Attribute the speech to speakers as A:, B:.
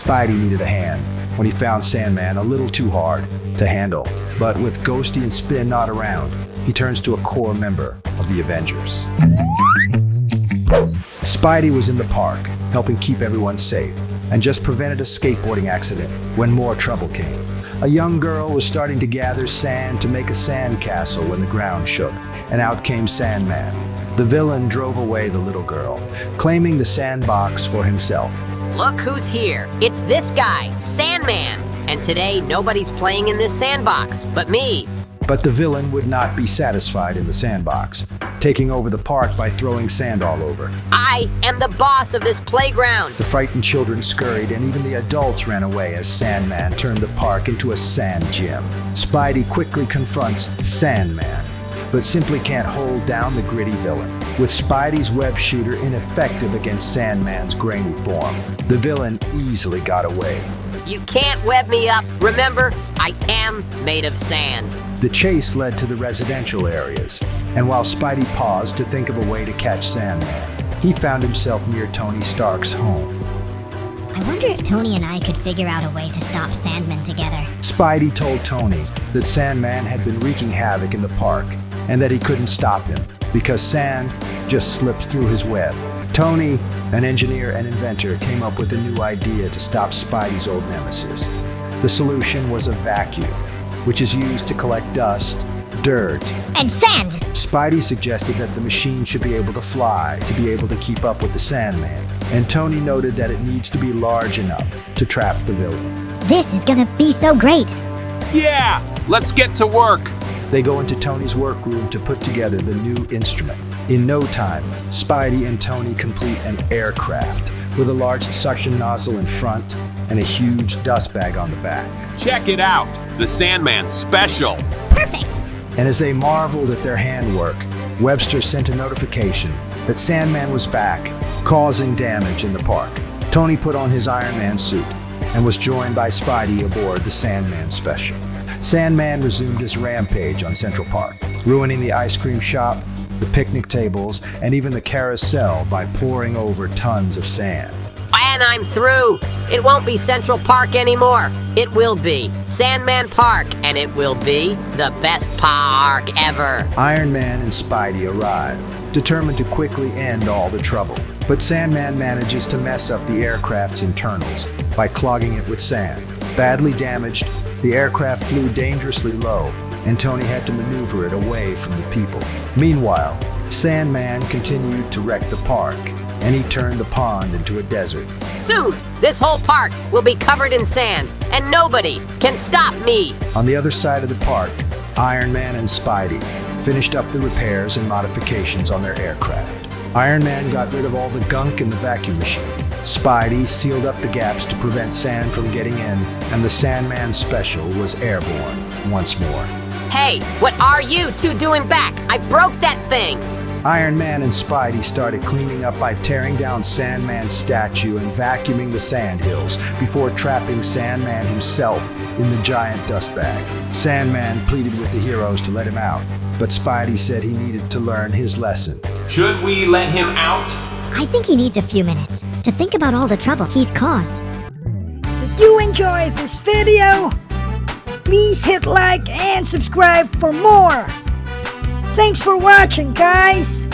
A: Spidey needed a hand when he found Sandman a little too hard to handle. But with Ghosty and Spin not around, he turns to a core member of the Avengers. Spidey was in the park, helping keep everyone safe, and just prevented a skateboarding accident when more trouble came. A young girl was starting to gather sand to make a sand castle when the ground shook, and out came Sandman. The villain drove away the little girl, claiming the sandbox for himself.
B: Look who's here. It's this guy, Sandman. And today, nobody's playing in this sandbox but me.
A: But the villain would not be satisfied in the sandbox, taking over the park by throwing sand all over.
B: I am the boss of this playground.
A: The frightened children scurried, and even the adults ran away as Sandman turned the park into a sand gym. Spidey quickly confronts Sandman, but simply can't hold down the gritty villain. With Spidey's web shooter ineffective against Sandman's grainy form, the villain easily got away.
B: You can't web me up. Remember, I am made of sand.
A: The chase led to the residential areas, and while Spidey paused to think of a way to catch Sandman, he found himself near Tony Stark's home.
C: I wonder if Tony and I could figure out a way to stop Sandman together.
A: Spidey told Tony that Sandman had been wreaking havoc in the park and that he couldn't stop him because sand just slipped through his web. Tony, an engineer and inventor, came up with a new idea to stop Spidey's old nemesis. The solution was a vacuum, which is used to collect dust, dirt,
C: and sand!
A: Spidey suggested that the machine should be able to fly to be able to keep up with the Sandman, and Tony noted that it needs to be large enough to trap the villain.
C: This is gonna be so great!
D: Yeah, let's get to work.
A: They go into Tony's workroom to put together the new instrument. In no time, Spidey and Tony complete an aircraft with a large suction nozzle in front and a huge dust bag on the back.
D: Check it out, the Sandman Special.
C: Perfect!
A: And as they marveled at their handwork, Webster sent a notification that Sandman was back, causing damage in the park. Tony put on his Iron Man suit and was joined by Spidey aboard the Sandman Special. Sandman resumed his rampage on Central Park, ruining the ice cream shop, the picnic tables, and even the carousel by pouring over tons of sand.
B: And I'm through. It won't be Central Park anymore. It will be Sandman Park, and it will be the best park ever.
A: Iron Man and Spidey arrive, determined to quickly end all the trouble. But Sandman manages to mess up the aircraft's internals by clogging it with sand. Badly damaged, the aircraft flew dangerously low, and Tony had to maneuver it away from the people. Meanwhile, Sandman continued to wreck the park, and he turned the pond into a desert.
B: Soon, this whole park will be covered in sand, and nobody can stop me.
A: On the other side of the park, Iron Man and Spidey finished up the repairs and modifications on their aircraft. Iron Man got rid of all the gunk in the vacuum machine. Spidey sealed up the gaps to prevent sand from getting in, and the Sandman Special was airborne once more.
B: Hey, what are you two doing back? I broke that thing.
A: Iron Man and Spidey started cleaning up by tearing down Sandman's statue and vacuuming the sand hills before trapping Sandman himself in the giant dust bag. Sandman pleaded with the heroes to let him out, but Spidey said he needed to learn his lesson.
D: Should we let him out?
C: I think he needs a few minutes to think about all the trouble he's caused.
E: Did you enjoy this video? Please hit like and subscribe for more. Thanks for watching, guys.